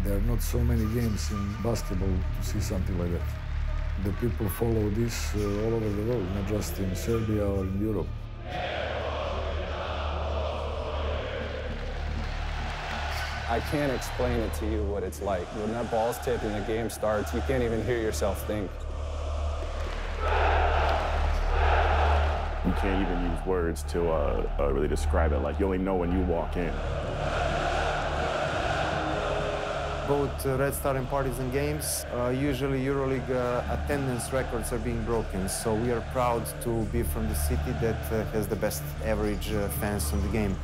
There are not so many games in basketball to see something like that. The people follow this all over the world, not just in Serbia or in Europe. I can't explain it to you what it's like. When that ball's tipped and the game starts, you can't even hear yourself think. You can't even use words to really describe it. Like, you only know when you walk in. Both Red Star and Partizan games, usually EuroLeague attendance records are being broken. So we are proud to be from the city that has the best average fans on the game.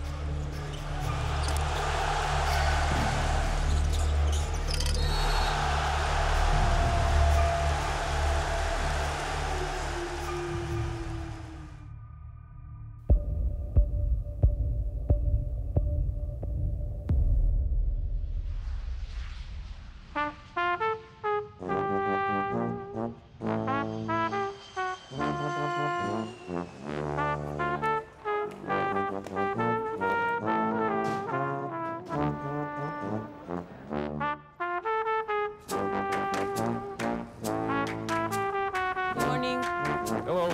Hello.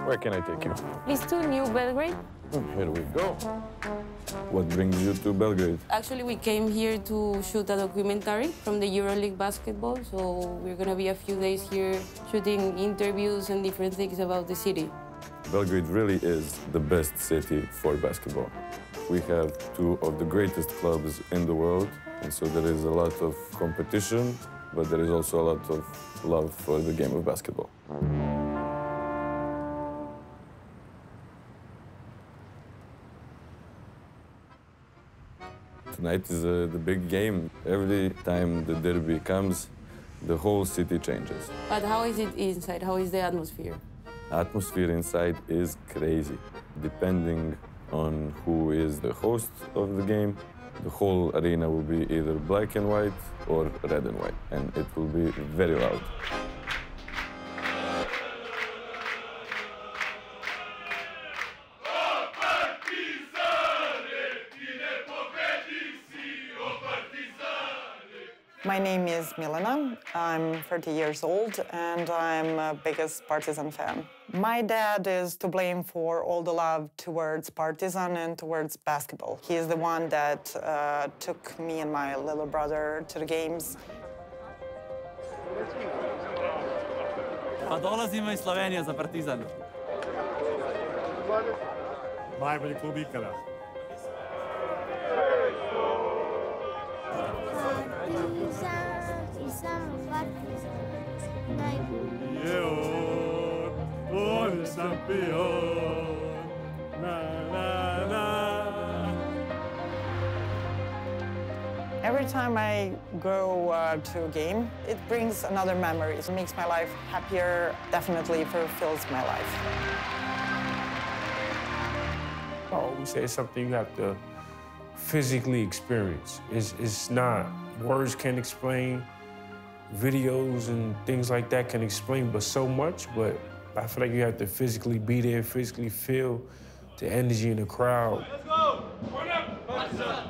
Where can I take you? Please to New Belgrade. Here we go. What brings you to Belgrade? Actually, we came here to shoot a documentary from the EuroLeague basketball, so we're gonna be a few days here shooting interviews and different things about the city. Belgrade really is the best city for basketball. We have two of the greatest clubs in the world, and so there is a lot of competition, but there is also a lot of love for the game of basketball. Tonight is the big game. Every time the derby comes, the whole city changes. But how is it inside? How is the atmosphere? Atmosphere inside is crazy. Depending on who is the host of the game, the whole arena will be either black and white or red and white, and it will be very loud. My name is Milena. I'm 30 years old, and I'm a biggest Partizan fan. My dad is to blame for all the love towards Partizan and towards basketball. He is the one that took me and my little brother to the games. Pa dolazimo iz Slovenije za Partizan. Najbolji klub ikada. On je šampion, Every time I go to a game, it brings another memory. It makes my life happier, definitely fulfills my life. I always say it's something you have to physically experience. It's not, words can't explain, videos and things like that can explain but so much, but I feel like you have to physically be there, physically feel the energy in the crowd. Let's go! Run up! Partizan!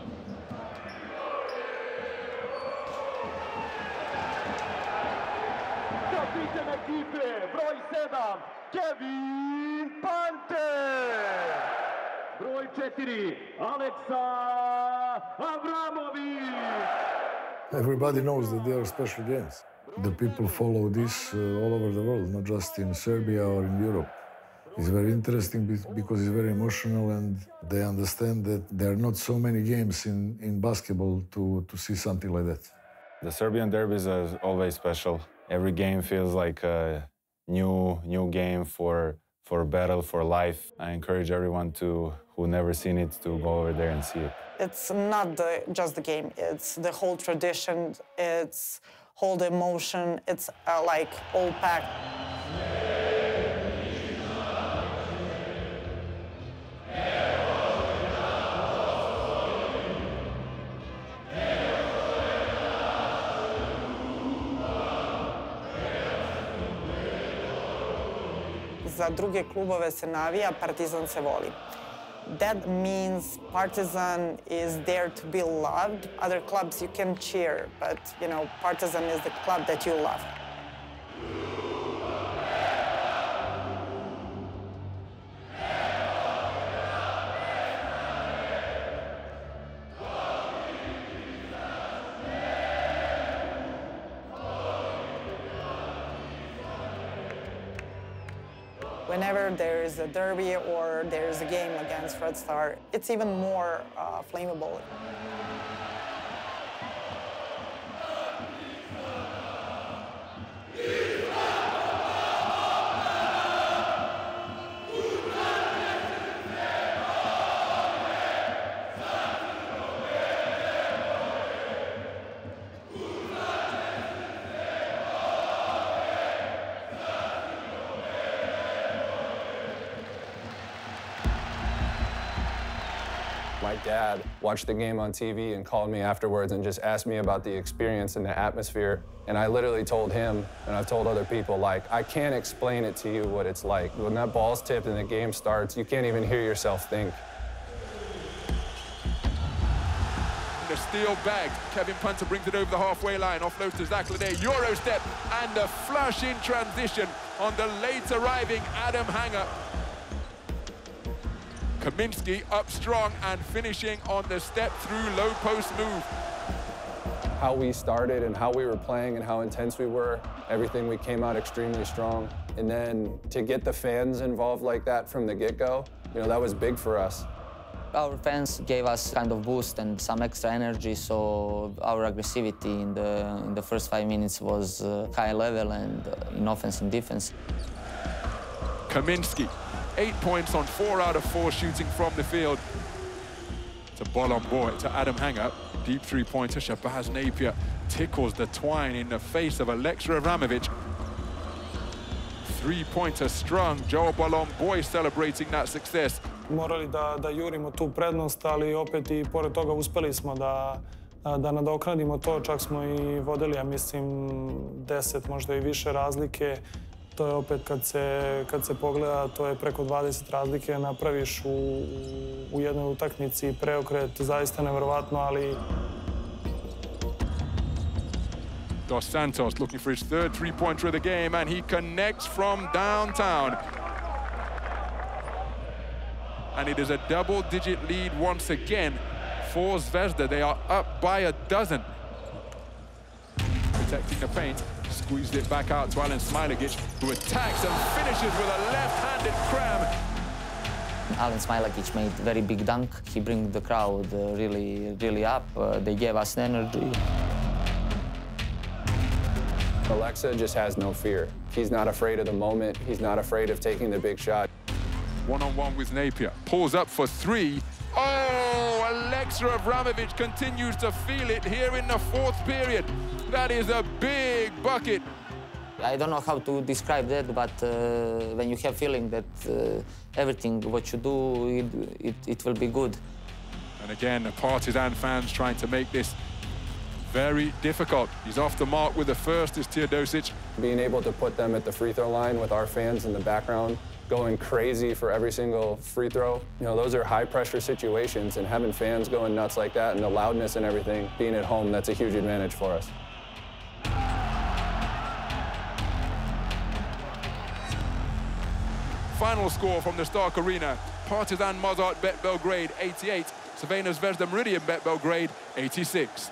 Kapitan ekipe, broj 7, Kevin Panter! Broj 4, Aleksa Avramović! Everybody knows that they are special games. The people follow this all over the world, not just in Serbia or in Europe. It's very interesting because it's very emotional, and they understand that there are not so many games in basketball to see something like that. The Serbian derbies are always special. Every game feels like a new game for a battle for life. I encourage everyone who never seen it to go over there and see it. It's not just the game, it's the whole tradition, it's whole the emotion, it's like all packed. Za druge klubove se navija, Partizan se voli. That means Partizan is there to be loved. Other clubs you can cheer, but Partizan is the club that you love. Whenever there is a derby or there is a game against Red Star, it's even more flammable. My dad watched the game on TV and called me afterwards and just asked me about the experience and the atmosphere. And I literally told him, and I've told other people, like, I can't explain it to you what it's like. When that ball's tipped and the game starts, you can't even hear yourself think. The steal bagged. Kevin Punter brings it over the halfway line, offloads to Zachlade, Euro step, and a flush in transition on the late arriving Adam Hanger. Kaminski up strong and finishing on the step-through low post move. How we started and how we were playing and how intense we were, everything, we came out extremely strong. And then to get the fans involved like that from the get-go, that was big for us. Our fans gave us kind of boost and some extra energy, so our aggressivity in the first 5 minutes was high level and in offense and defense. Kaminski, 8 points on 4 out of 4 shooting from the field. To Bolomboy, to Adam Hanger. Deep three-pointer, Shabazz Napier tickles the twine in the face of Aleksej Avramovic. Three-pointer strong, Joe Bolomboy celebrating that success. Morali da jurimo tu prednost, ali opet I pored toga uspeli smo da nadoknadimo to. Čak smo I vodili, ja mislim, 10, možda I više razlike. To je opet kad se pogleda, to je preko 20 razlike napraviš u jednoj utakmici, preokret zaista neverovatno, ali Dos Santos looking for his third three-pointer of the game, and he connects from downtown. And it is a double-digit lead once again for Zvezda. They are up by a dozen. Protecting the paint. Squeezed it back out to Alen Smailagic, who attacks and finishes with a left-handed cram. Alen Smailagic made a very big dunk. He brings the crowd really up. They gave us energy. Aleksej just has no fear. He's not afraid of the moment. He's not afraid of taking the big shot. One-on-one with Napier. Pulls up for three. Oh, Aleksej Avramovic continues to feel it here in the fourth period. That is a big bucket. I don't know how to describe that, but when you have feeling that everything what you do, it will be good. And again, the Partizan fans trying to make this very difficult. He's off the mark with the first is Teodosic. Being able to put them at the free throw line with our fans in the background, going crazy for every single free throw. Those are high-pressure situations, and having fans going nuts like that and the loudness and everything, being at home, that's a huge advantage for us. Final score from the Stark Arena. Partizan Mozart bet Belgrade 88. Crvena Zvezda Meridian bet Belgrade 86.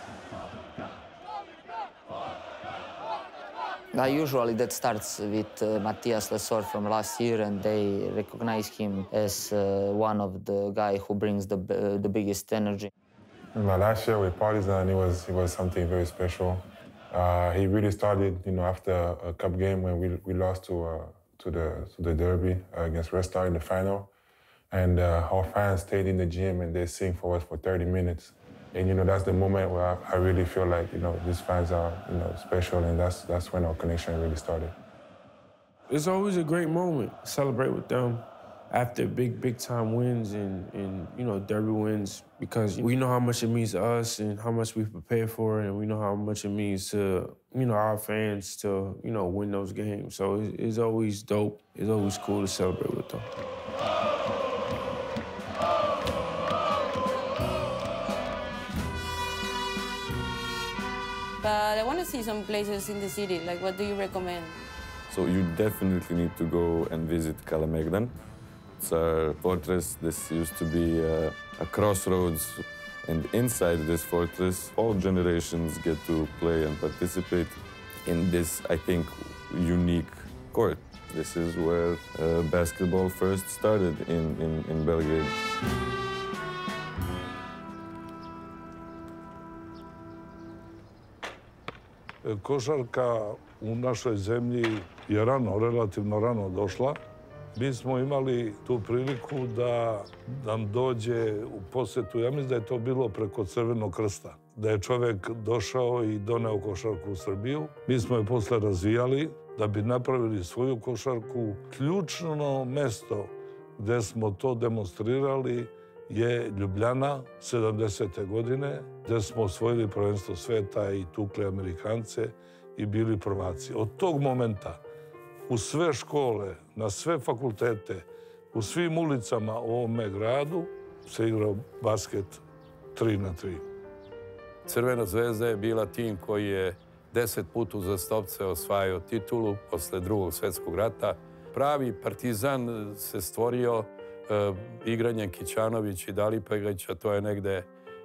Usually that starts with Matthias Lesor from last year, and they recognize him as one of the guys who brings the biggest energy. My last year with Partizan, it was something very special. He really started, after a cup game when we lost to the derby against Red Star in the final, and our fans stayed in the gym and they sing for us for 30 minutes. And that's the moment where I really feel like these fans are special, and that's when our connection really started. It's always a great moment. Celebrate with them after big time wins and derby wins, because we know how much it means to us and how much we prepare for it, and we know how much it means to our fans to win those games. So it's always dope. It's always cool to celebrate with them. want to see some places in the city. Like, what do you recommend? So you definitely need to go and visit Kalemegdan. It's a fortress. This used to be a crossroads. And inside this fortress, all generations get to play and participate in this, I think, unique court. This is where basketball first started in Belgrade. Košarka u našoj zemlji je relativno rano došla. Mi smo imali tu priliku da nam dođe u posjetu, ja mislim da je to bilo preko Crvenog krsta, da je čovjek došao i doneo košarku u Srbiju. Mi smo je posle razvijali da bi napravili svoju košarku. Ključno mesto gdje smo to demonstrirali je Ljubljana 70. godine, gdje smo osvojili prvenstvo sveta i tukli Amerikance i bili prvaci. Od tog momenta u sve škole, na sve fakultete, u svim ulicama u ovome gradu se igrao basket 3-3. Crvena zvezda je bila tim koji je 10 puta uzastopce osvajao titulu posle Drugog svjetskog rata. Pravi Partizan se stvorio igranjem Kićanović i Dalipegaća, to je negde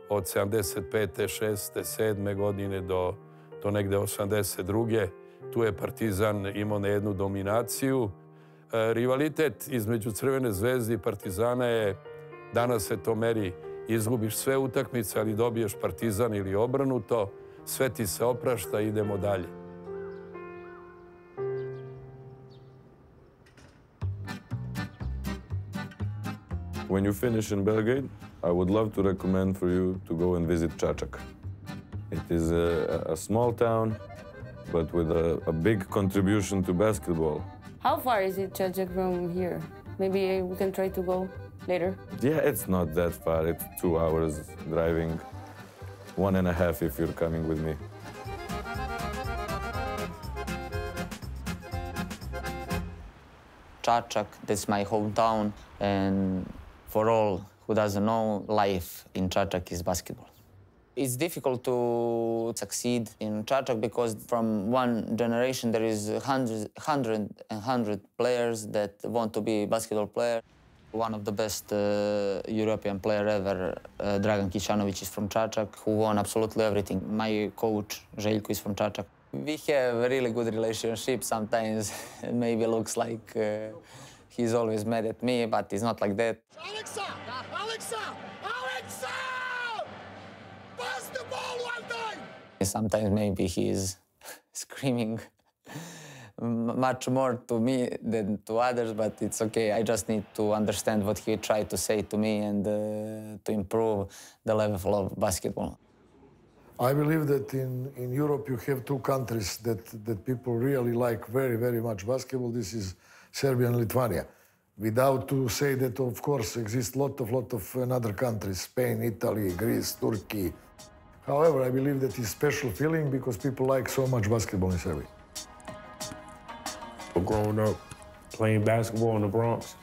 od 75. 6. 7. godine do negde 82. Tu je Partizan imao na jednu dominaciju. Rivalitet između Crvene zvezde i Partizana je, danas se to meri, izgubiš sve utakmice, ali dobiješ Partizan ili obrnuto, sve ti se oprašta, idemo dalje. When you finish in Belgrade, I would love to recommend for you to go and visit Čačak. It is a small town, but with a big contribution to basketball. How far is it, Čačak, from here? Maybe we can try to go later. Yeah, it's not that far. It's 2 hours driving, 1.5 if you're coming with me. Čačak, that's my hometown, and for all who doesn't know, life in Čačak is basketball. It's difficult to succeed in Čačak because from one generation there is 100 players that want to be basketball player. One of the best European player ever, Dragan Kićanović, is from Čačak, who won absolutely everything. My coach, Željko, is from Čačak. We have a really good relationship. Sometimes it maybe looks like he's always mad at me, but it's not like that. Alexa! Pass the ball one time! Sometimes maybe he's screaming much more to me than to others, but it's okay. I just need to understand what he tried to say to me and to improve the level of basketball. I believe that in Europe you have two countries that people really like very, very much basketball. This is Serbia and Lithuania. Without to say that, of course, exist lot of other countries, Spain, Italy, Greece, Turkey. However, I believe that it's special feeling because people like so much basketball in Serbia. Growing up, playing basketball in the Bronx,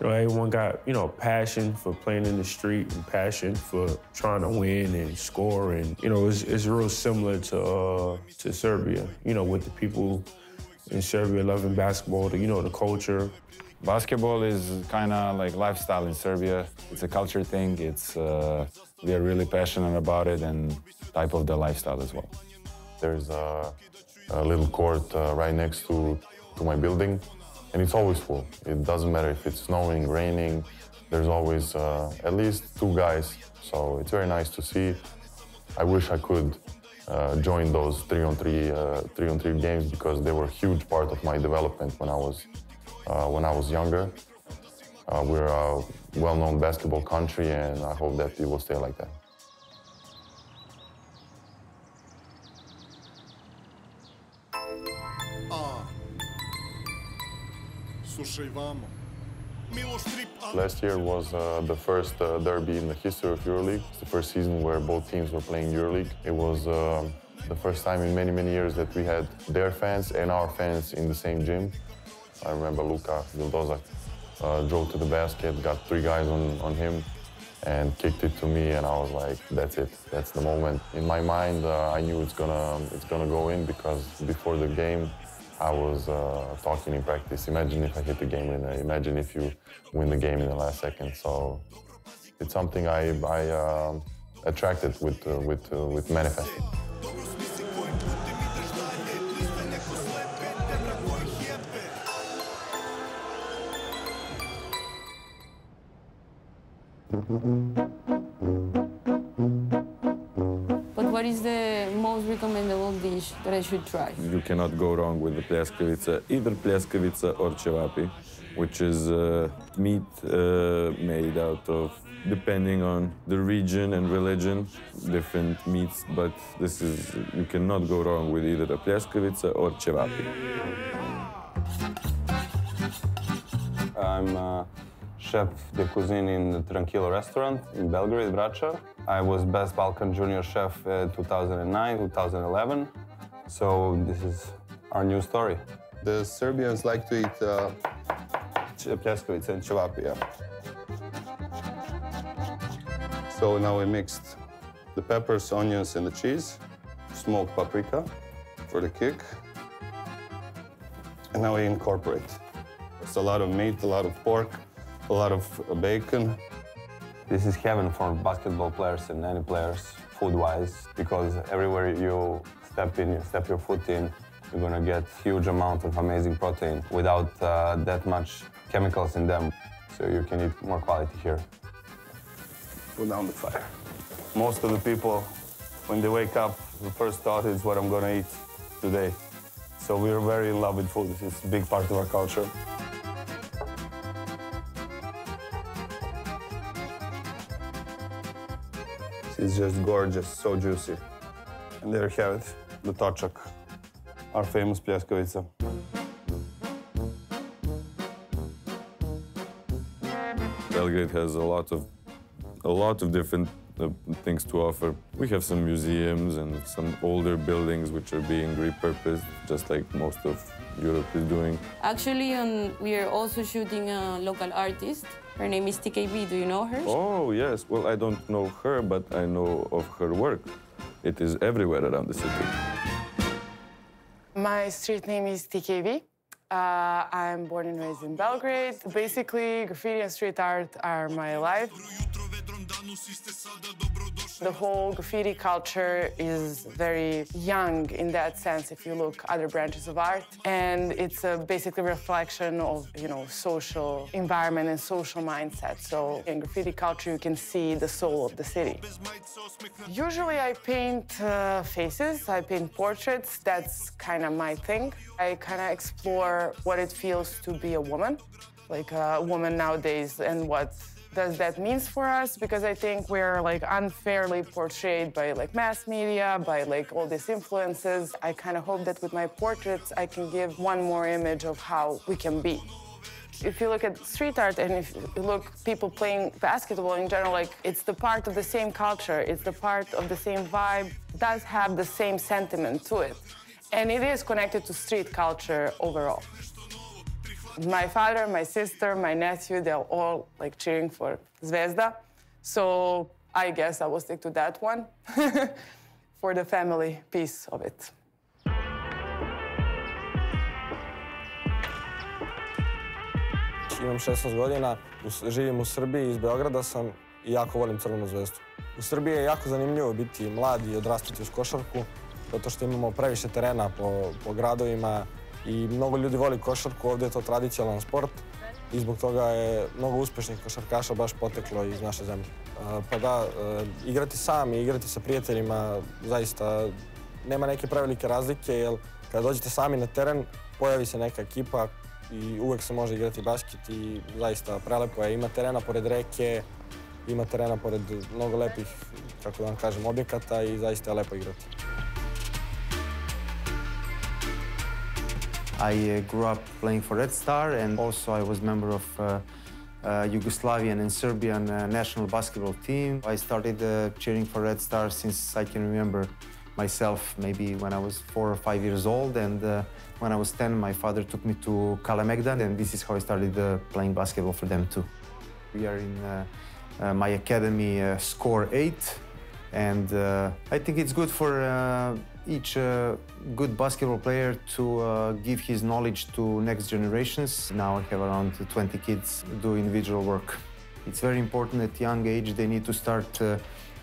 everyone got, passion for playing in the street and passion for trying to win and score. And, it's real similar to Serbia, with the people in Serbia loving basketball, the culture. Basketball is kind of like lifestyle in Serbia. It's a culture thing. We are really passionate about it and type of the lifestyle as well. There's a little court right next to my building, and it's always full. It doesn't matter if it's snowing, raining. There's always at least 2 guys, so it's very nice to see. I wish I could join those 3-on-3 games because they were a huge part of my development when I was younger. We're a well-known basketball country, and I hope that it will stay like that. Last year was the first derby in the history of EuroLeague. It's the first season where both teams were playing EuroLeague. It was the first time in many, many years that we had their fans and our fans in the same gym. I remember Luka Vildozak drove to the basket, got 3 guys on him, and kicked it to me, and I was like, that's it, that's the moment. In my mind, I knew it's gonna go in, because before the game, I was talking in practice. Imagine if I hit the game winner. Imagine if you win the game in the last second. So it's something I attracted with manifesting. But what is the most recommendable dish that I should try? You cannot go wrong with the pljeskavica, either pljeskavica or cevapi, which is meat made out of, depending on the region and religion, different meats, but this is, you cannot go wrong with either a pljeskavica or cevapi. I'm chef de cuisine in the Tranquilo restaurant in Belgrade, Vračar. I was Best Balkan Junior Chef 2009, 2011. So this is our new story. The Serbians like to eat pljeskavica and cevapi, yeah. So now we mixed the peppers, onions, and the cheese, smoked paprika for the kick, and now we incorporate. It's a lot of meat, a lot of pork, a lot of bacon. This is heaven for basketball players and any players, food-wise, because everywhere you step your foot in, you're gonna get huge amount of amazing protein without that much chemicals in them, so you can eat more quality here. Put down the fire. Most of the people, when they wake up, the first thought is what I'm gonna eat today. So we're very in love with food. It's a big part of our culture. It's just gorgeous, so juicy. And there you have it, the točak, our famous pljeskavica. Belgrade has a lot of different things to offer. We have some museums and some older buildings which are being repurposed, just like most of Europe is doing. Actually, we are also shooting a local artist. Her name is TKB. Do you know her? Oh, yes. Well, I don't know her, but I know of her work. It is everywhere around the city. My street name is TKB. I'm born and raised in Belgrade. Basically, graffiti and street art are my life. The whole graffiti culture is very young in that sense, if you look at other branches of art. And it's basically a reflection of, social environment and social mindset. So in graffiti culture, you can see the soul of the city. Usually I paint faces, I paint portraits. That's kind of my thing. I kind of explore what it feels to be a woman, like a woman nowadays, and what does that mean for us, because I think we're unfairly portrayed by mass media, by all these influences. I kind of hope that with my portraits I can give one more image of how we can be. If you look at street art and if you look people playing basketball in general, it's the part of the same culture, it's the part of the same vibe, does have the same sentiment to it. And it is connected to street culture overall. My father, my sister, my nephew, they're all cheering for Zvezda. So I guess I will stick to that one for the family piece of it. Imam 16 godina, živim u Srbiji, iz Beograda sam i jako volim Crvenu zvezdu. U Srbiji je jako zanimljivo biti mlad i odrastati uz košarku, zato što imamo previše terena po gradovima i mnogo ljudi voli košarku, ovdje je to tradicionalan sport i zbog toga je mnogo uspešnih košarkaša baš poteklo iz naše zemlje. Pa da, igrati sam i igrati sa prijateljima zaista nema neke prevelike razlike, jer kada dođete sami na teren, pojavi se neka ekipa i uvek se može igrati basket i zaista prelepo je. Ima terena pored reke, ima terena pored mnogo lepih, kako da vam kažem, objekata i zaista je lepo igrati. I grew up playing for Red Star, and also I was member of Yugoslavian and Serbian national basketball team. I started cheering for Red Star since I can remember myself, maybe when I was 4 or 5 years old, and when I was 10, my father took me to Kalemegdan, and this is how I started playing basketball for them too. We are my academy score 8, and I think it's good for each good basketball player to give his knowledge to next generations. Now I have around 20 kids do individual work. It's very important at a young age they need to start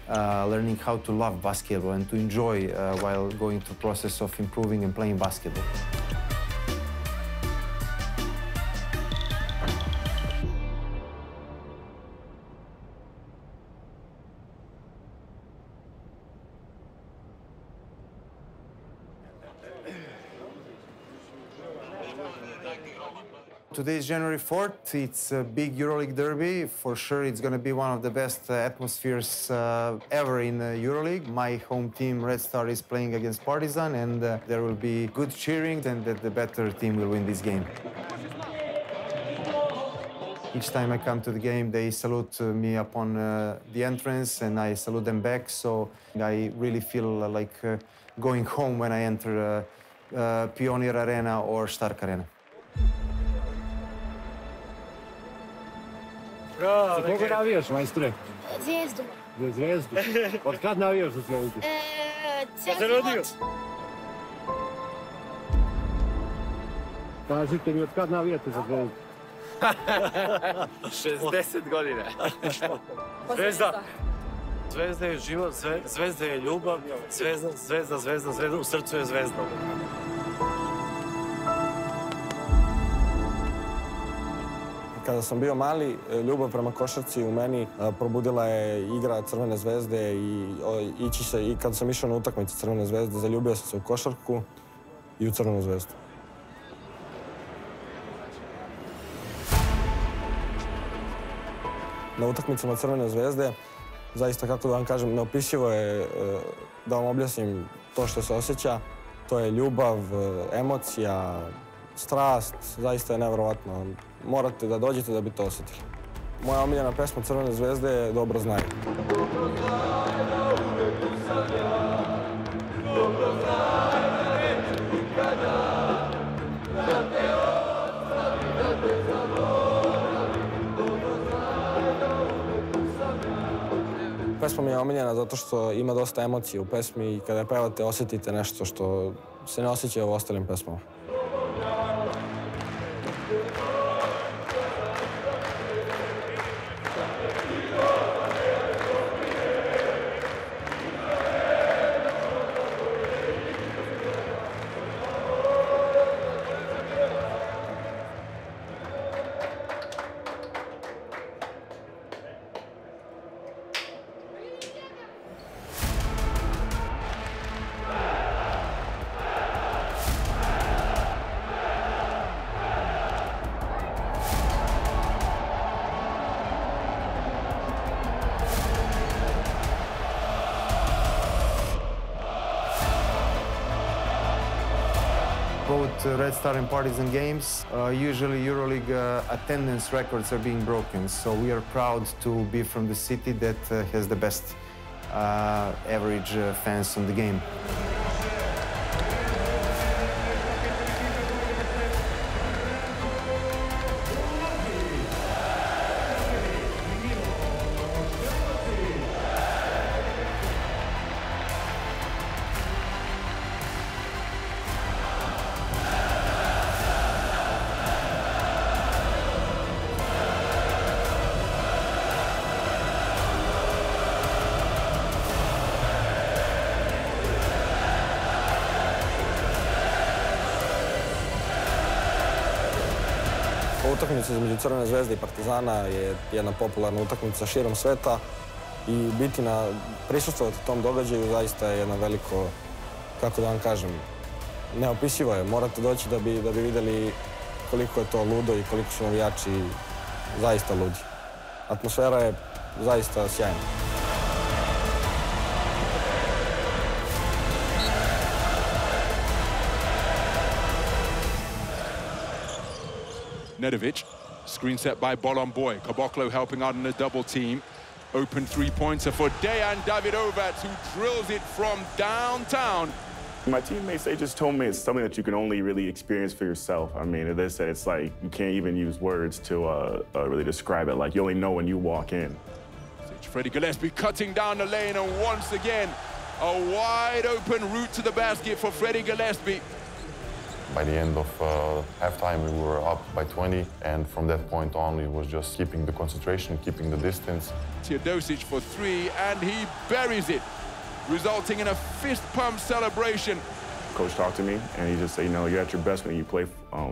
learning how to love basketball and to enjoy while going through the process of improving and playing basketball. Today is January 4th. It's a big EuroLeague derby. For sure, it's going to be one of the best atmospheres ever in EuroLeague. My home team, Red Star, is playing against Partizan, and there will be good cheering, and the better team will win this game. Each time I come to the game, they salute me upon the entrance, and I salute them back. So I really feel like going home when I enter Pioneer Arena or Stark Arena. Za koga navijaš, majstore? Zvezdu. Za Zvezdu. Od kad navijaš za Zvezdu? Cijeli život. Kažite mi, od kad navijate za Zvezdu? 60 godina. Zvezda. Zvezda je život, zvezda je ljubav, zvezda, u srcu je zvezda. Kada sam bio mali, ljubav prema košarci u meni probudila je igra Crvene zvezde i kad sam išao na utakmice Crvene zvezde, zaljubio sam se u košarku i u Crvenu zvezdu. Na utakmicama Crvene zvezde, zaista, kako da vam kažem, neopisivo je da vam objasnim to što se osjeća. To je ljubav, emocija, strast, zaista je nevjerovatno. Morate da dođete da bi to osjetili. Moja omiljena pesma Crvene zvezde je Dobro znaju. Pesma mi je omiljena zato što ima dosta emocije u pesmi i kada je pevate osjetite nešto što se ne osjeća u ostalim pesmama. Both Red Star and Partizan games, usually EuroLeague attendance records are being broken. So we are proud to be from the city that has the best average fans on the game. Utakmica između Crvene zvezde i Partizana je jedna popularna utakmica širom sveta i prisustvovati tom događaju zaista je jedno veliko, kako da vam kažem, neopisivo je. Morate doći da bi vidjeli koliko je to ludo i koliko su navijači zaista ludi. Atmosfera je zaista sjajna. Nedovic, screen set by Bolon Boy. Caboclo helping out in the double team. Open three-pointer for Dejan Davidovac, who drills it from downtown. My teammates, they just told me it's something that you can only really experience for yourself. I mean, they said it's like you can't even use words to really describe it. Like, you only know when you walk in. Freddie Gillespie cutting down the lane, and once again, a wide open route to the basket for Freddie Gillespie. By the end of halftime, we were up by 20, and from that point on, it was just keeping the concentration, keeping the distance. Teodosic for three, and he buries it, resulting in a fist pump celebration. Coach talked to me, and he just said, you know, you're at your best when you play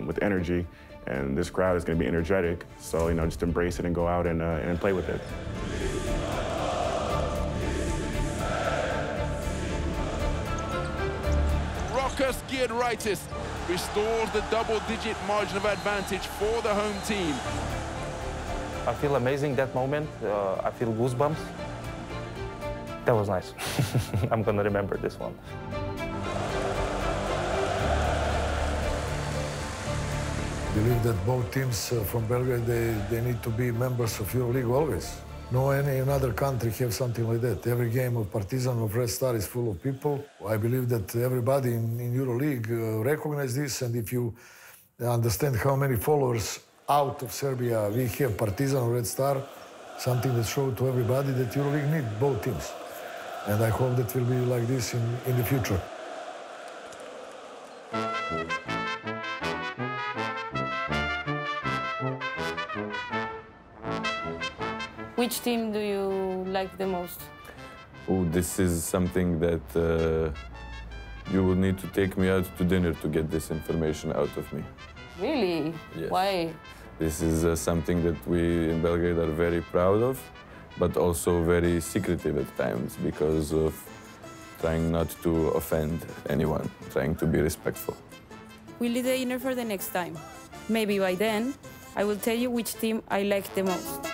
with energy, and this crowd is going to be energetic. So, you know, just embrace it and go out and play with it. Rokas Giedraitis restores the double-digit margin of advantage for the home team. I feel amazing that moment. I feel goosebumps. That was nice. I'm going to remember this one. I believe that both teams from Belgrade, they need to be members of EuroLeague always. No any another country have something like that. Every game of Partizan, of Red Star is full of people. I believe that everybody in EuroLeague recognize this, and if you understand how many followers out of Serbia we have, Partizan or Red Star, something that shows to everybody that EuroLeague needs both teams. And I hope that will be like this in the future. Which team do you like the most? Oh, this is something that you will need to take me out to dinner to get this information out of me. Really? Yes. Why? This is something that we in Belgrade are very proud of, but also very secretive at times because of trying not to offend anyone, trying to be respectful. We'll leave the dinner for the next time. Maybe by then, I will tell you which team I like the most.